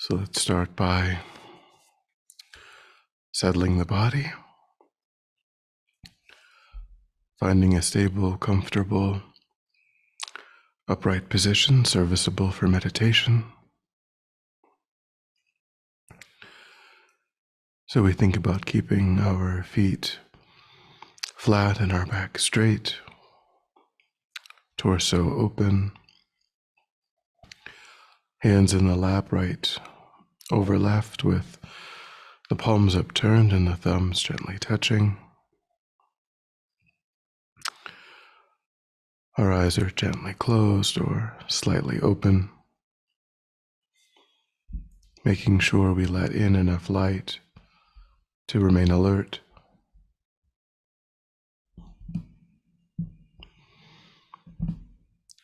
So let's start by settling the body, finding a stable, comfortable, upright position serviceable for meditation. So we think about keeping our feet flat and our back straight, torso open, hands in the lap, right over left, with the palms upturned and the thumbs gently touching. Our eyes are gently closed or slightly open, making sure we let in enough light to remain alert.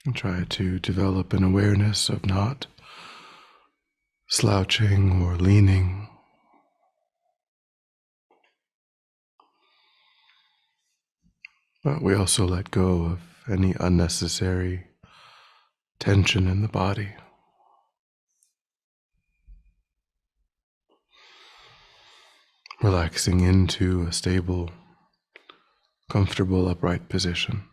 And try to develop an awareness of not slouching or leaning. But we also let go of any unnecessary tension in the body. Relaxing into a stable, comfortable, upright position.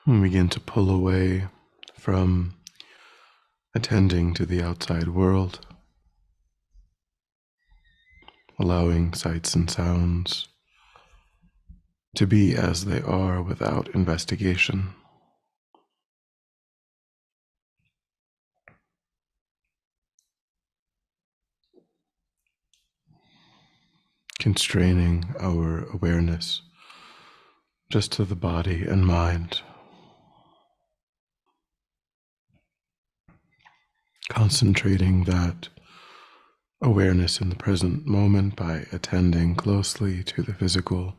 And begin to pull away from attending to the outside world, allowing sights and sounds to be as they are without investigation. Constraining our awareness just to the body and mind. Concentrating that awareness in the present moment by attending closely to the physical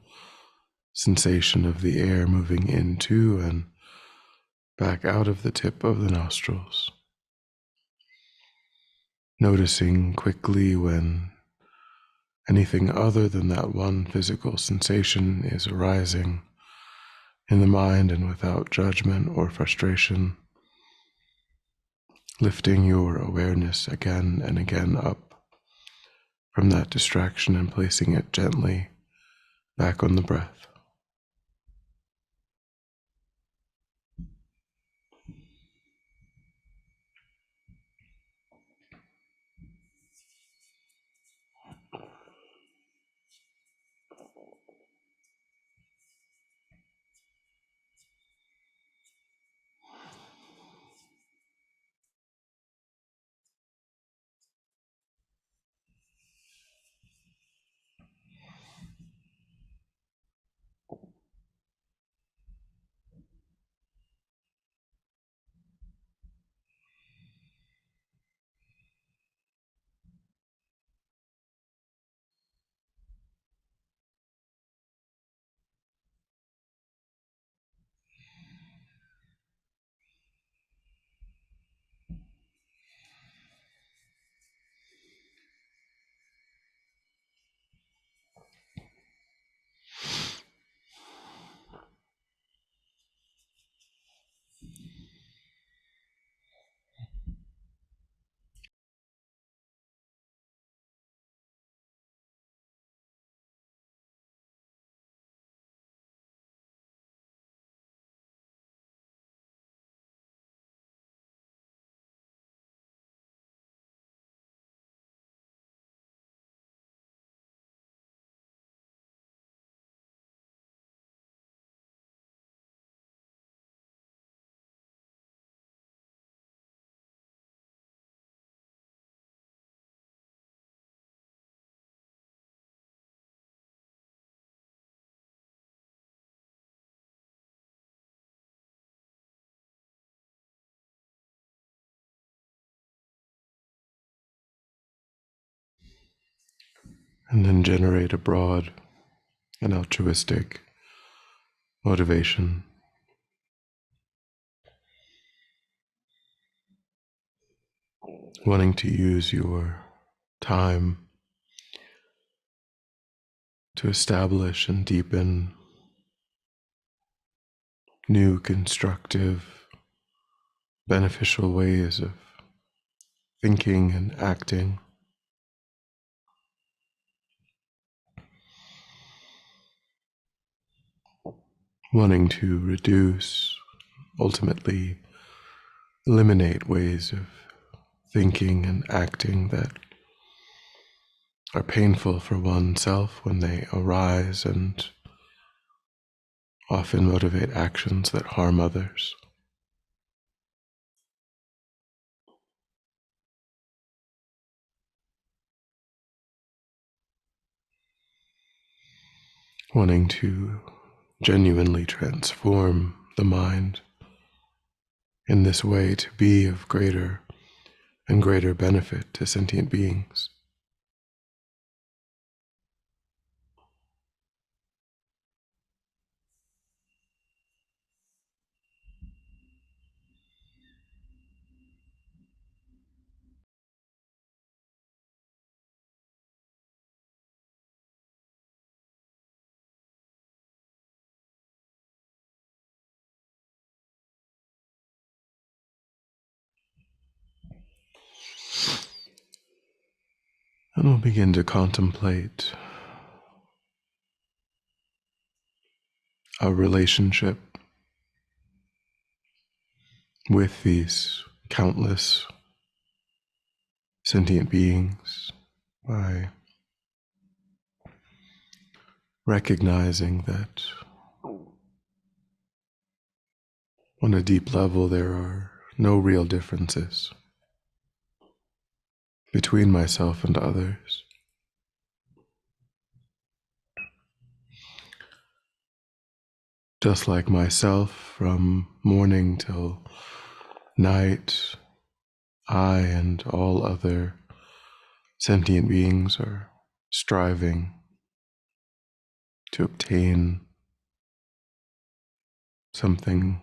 sensation of the air moving into and back out of the tip of the nostrils. Noticing quickly when anything other than that one physical sensation is arising in the mind, and without judgment or frustration, lifting your awareness again and again up from that distraction and placing it gently back on the breath. and then generate a broad and altruistic motivation. Wanting to use your time to establish and deepen new, constructive, beneficial ways of thinking and acting. Wanting to reduce, ultimately eliminate ways of thinking and acting that are painful for oneself when they arise and often motivate actions that harm others. Wanting to genuinely transform the mind in this way to be of greater and greater benefit to sentient beings. And we'll begin to contemplate our relationship with these countless sentient beings by recognizing that on a deep level there are no real differences between myself and others. Just like myself, from morning till night, I and all other sentient beings are striving to obtain something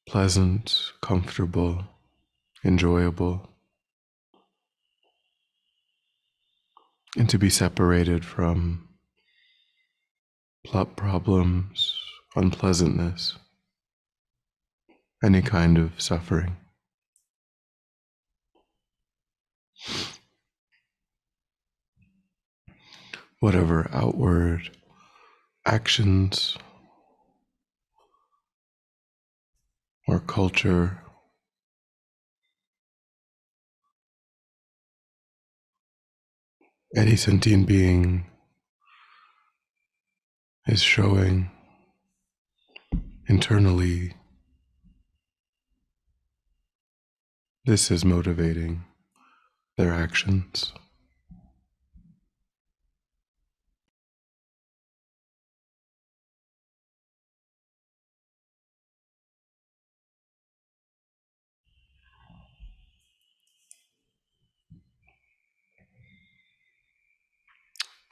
pleasant, comfortable, enjoyable, and to be separated from problems, unpleasantness, any kind of suffering. Whatever outward actions or culture any sentient being is showing internally, this is motivating their actions.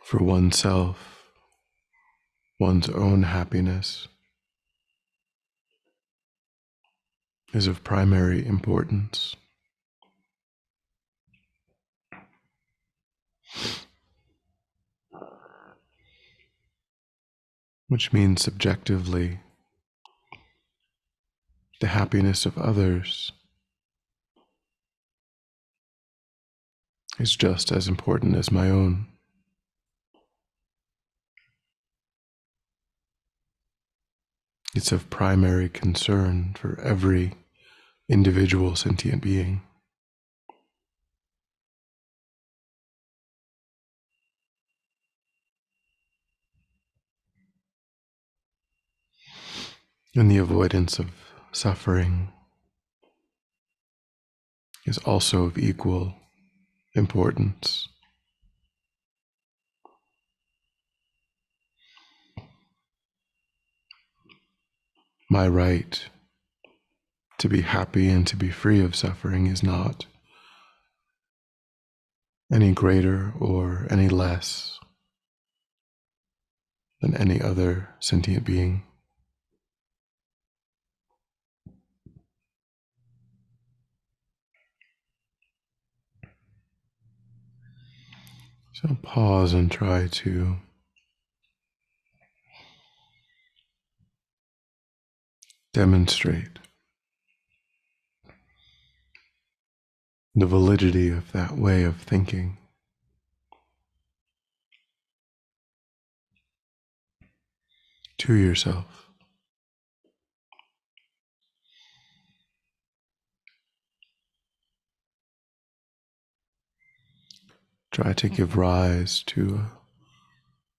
For oneself, one's own happiness is of primary importance. Which means subjectively, the happiness of others is just as important as my own. It's of primary concern for every individual sentient being. And the avoidance of suffering is also of equal importance. My right to be happy and to be free of suffering is not any greater or any less than any other sentient being. So pause and try to demonstrate the validity of that way of thinking to yourself. Try to give rise to a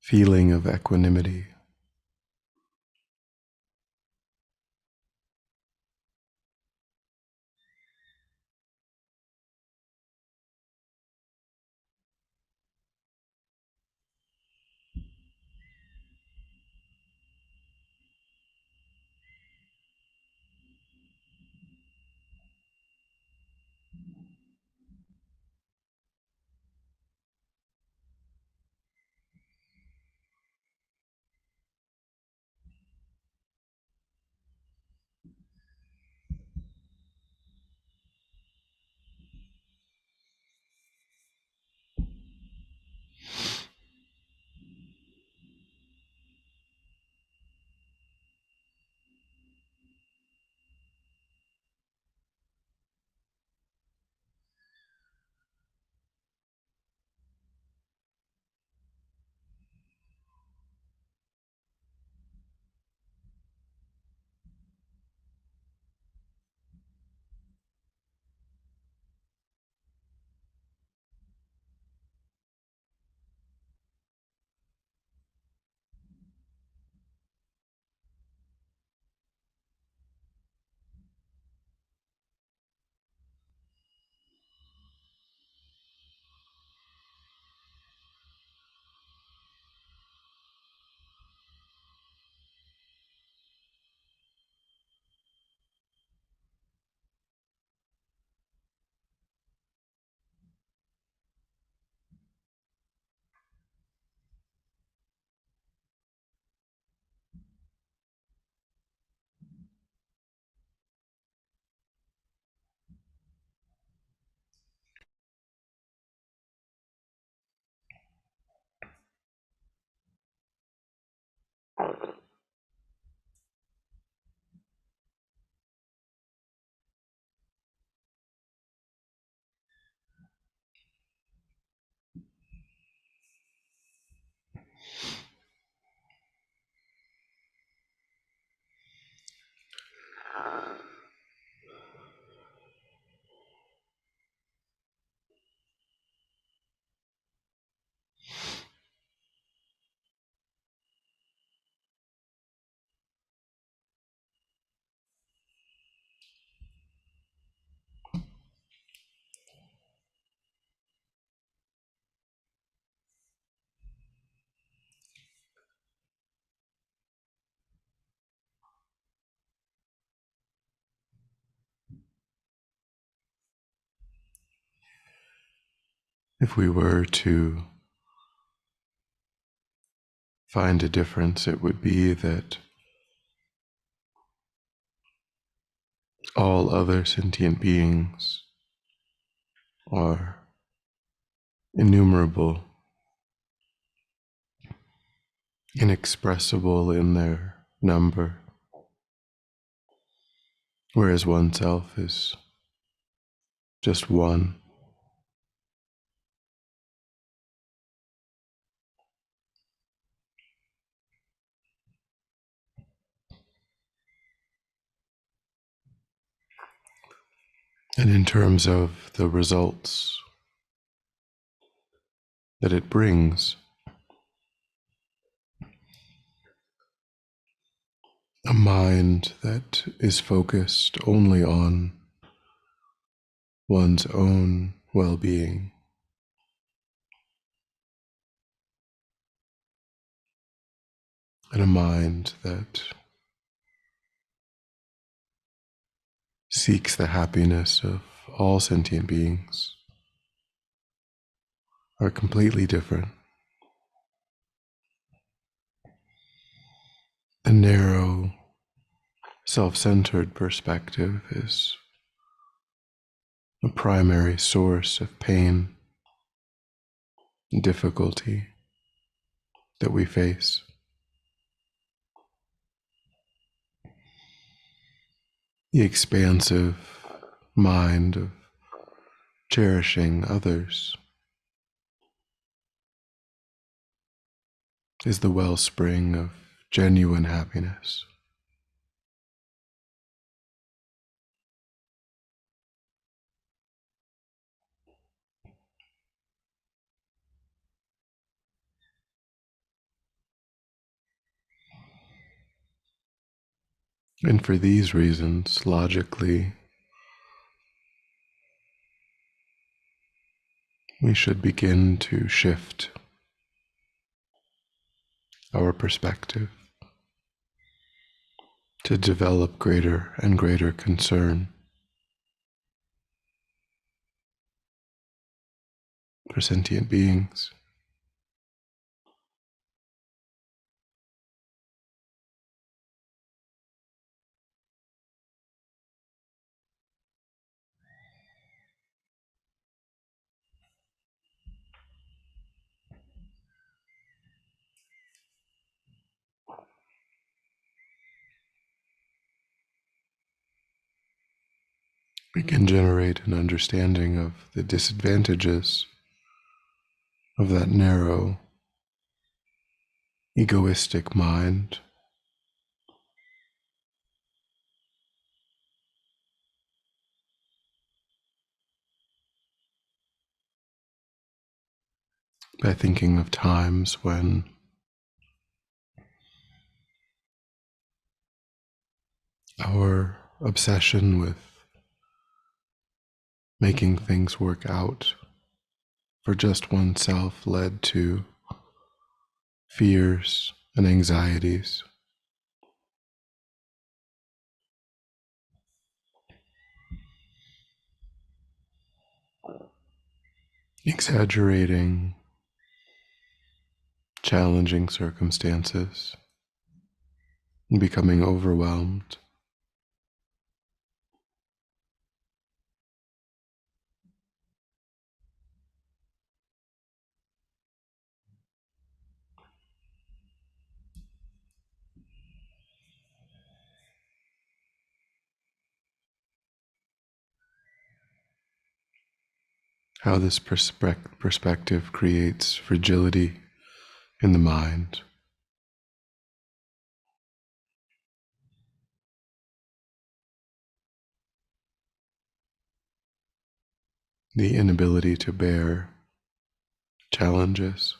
feeling of equanimity. If we were to find a difference, it would be that all other sentient beings are innumerable, inexpressible in their number, whereas oneself is just one. And in terms of the results that it brings, a mind that is focused only on one's own well-being, and a mind that seeks the happiness of all sentient beings, are completely different. A narrow, self-centered perspective is a primary source of pain and difficulty that we face. The expansive mind of cherishing others is the wellspring of genuine happiness. And for these reasons, logically, we should begin to shift our perspective to develop greater and greater concern for sentient beings. We can generate an understanding of the disadvantages of that narrow, egoistic mind by thinking of times when our obsession with making things work out for just oneself led to fears and anxieties. Exaggerating challenging circumstances and becoming overwhelmed. How this perspective creates fragility in the mind, the inability to bear challenges.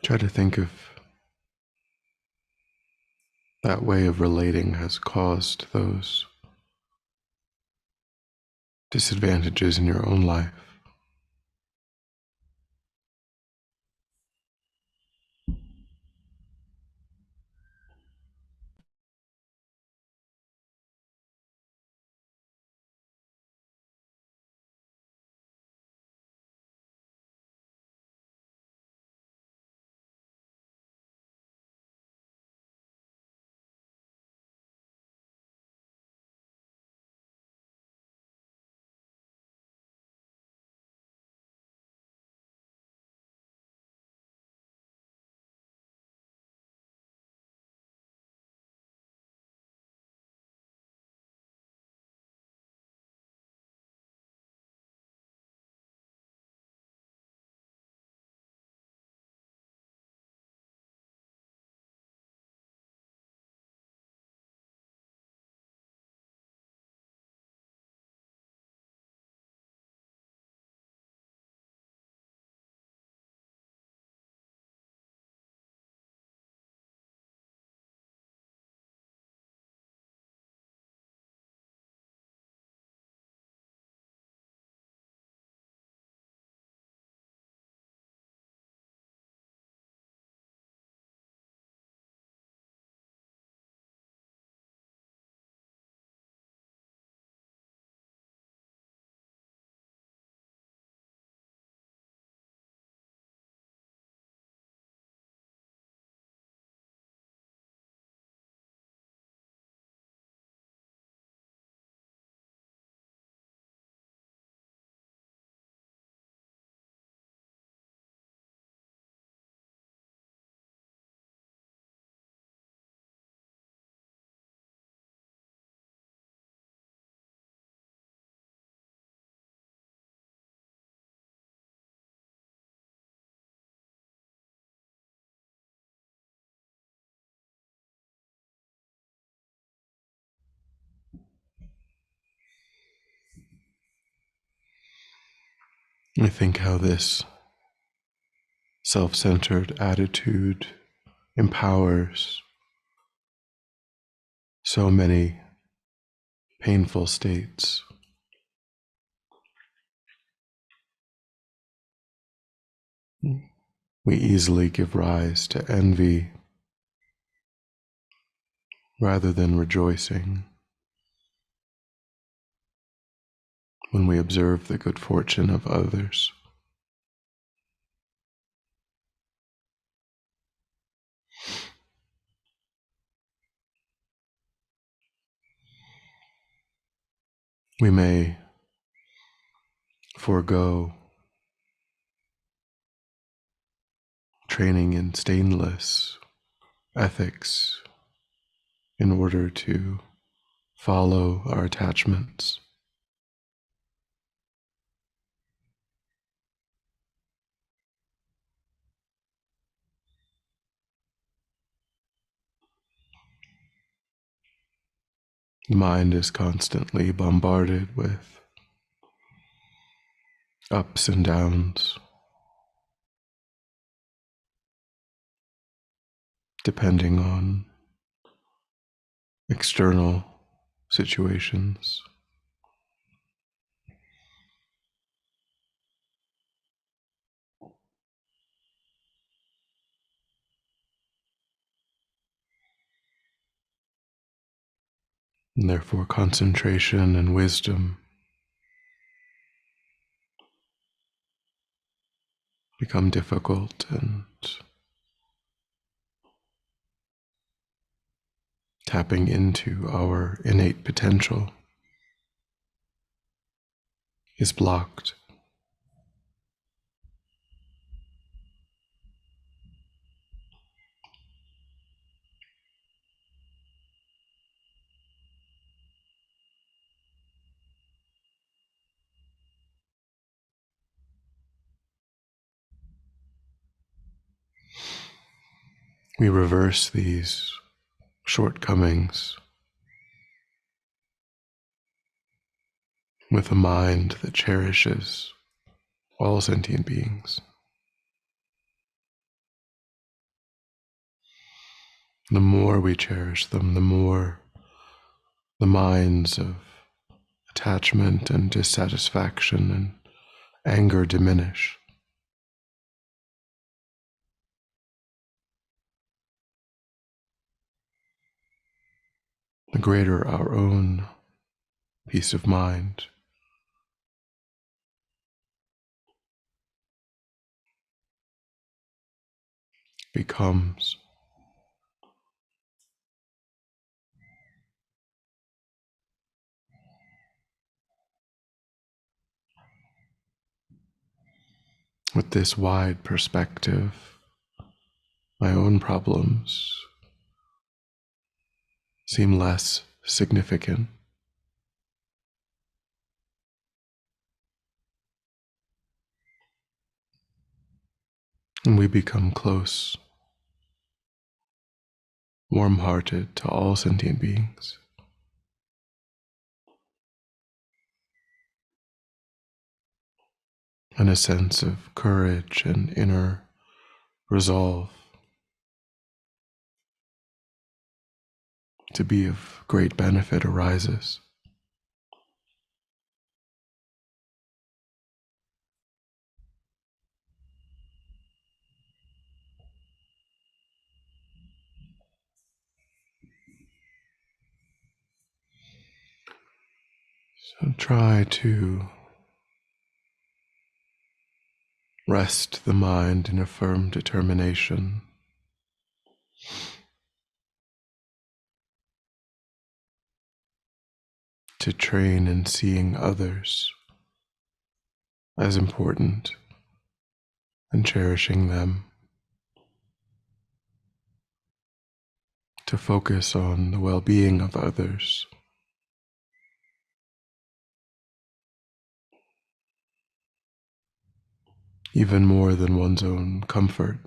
Try to think if that way of relating has caused those disadvantages in your own life. I think how this self-centered attitude empowers so many painful states. We easily give rise to envy rather than rejoicing when we observe the good fortune of others. We may forego training in stainless ethics in order to follow our attachments. The mind is constantly bombarded with ups and downs, depending on external situations. And therefore, concentration and wisdom become difficult, and tapping into our innate potential is blocked. We reverse these shortcomings with a mind that cherishes all sentient beings. The more we cherish them, the more the minds of attachment and dissatisfaction and anger diminish. The greater our own peace of mind becomes. With this wide perspective, my own problems seem less significant. And we become close, warm-hearted to all sentient beings. And a sense of courage and inner resolve to be of great benefit arises. So try to rest the mind in a firm determination to train in seeing others as important and cherishing them, to focus on the well-being of others, even more than one's own comfort.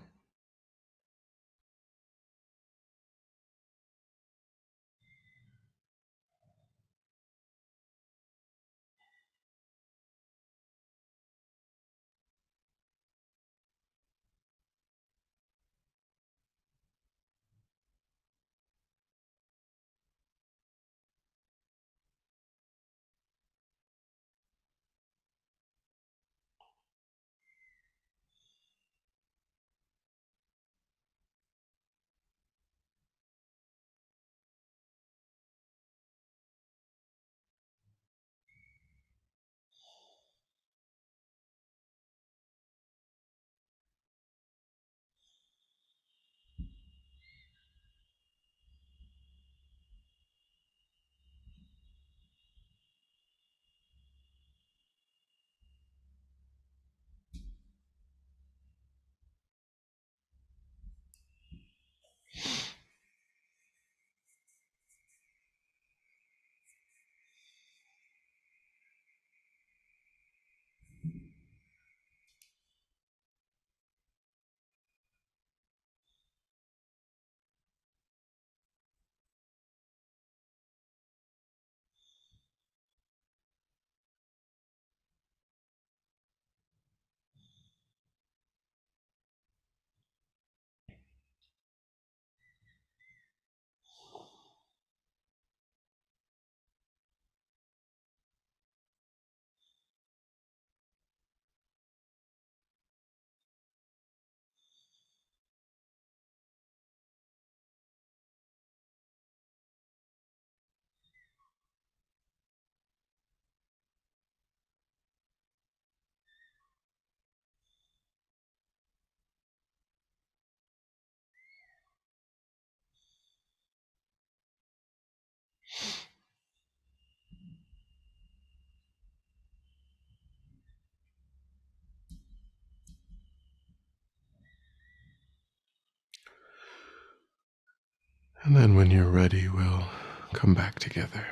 And then when you're ready, we'll come back together.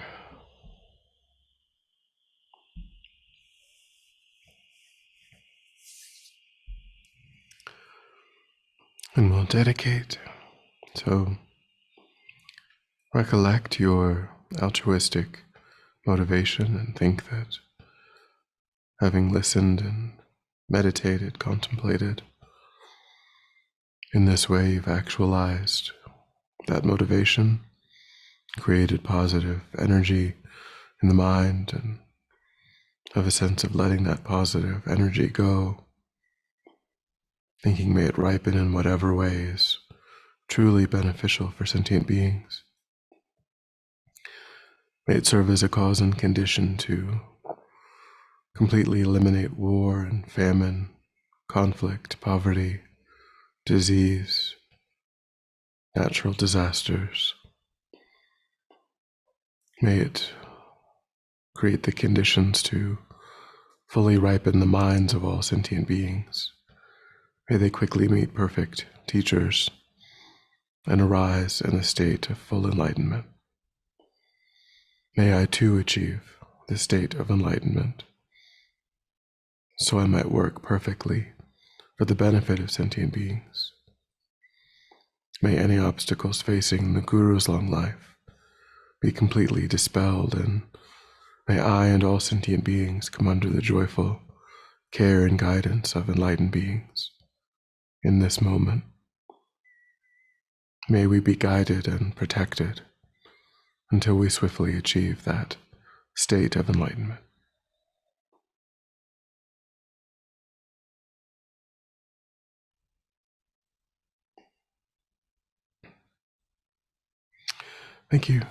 And we'll dedicate. So recollect your altruistic motivation and think that having listened and meditated, contemplated, in this way you've actualized that motivation, created positive energy in the mind, and have a sense of letting that positive energy go, thinking may it ripen in whatever way is truly beneficial for sentient beings. May it serve as a cause and condition to completely eliminate war and famine, conflict, poverty, disease, natural disasters. May it create the conditions to fully ripen the minds of all sentient beings. May they quickly meet perfect teachers and arise in a state of full enlightenment. May I too achieve the state of enlightenment, so I might work perfectly for the benefit of sentient beings. May any obstacles facing the Guru's long life be completely dispelled, and may I and all sentient beings come under the joyful care and guidance of enlightened beings in this moment. May we be guided and protected until we swiftly achieve that state of enlightenment. Thank you.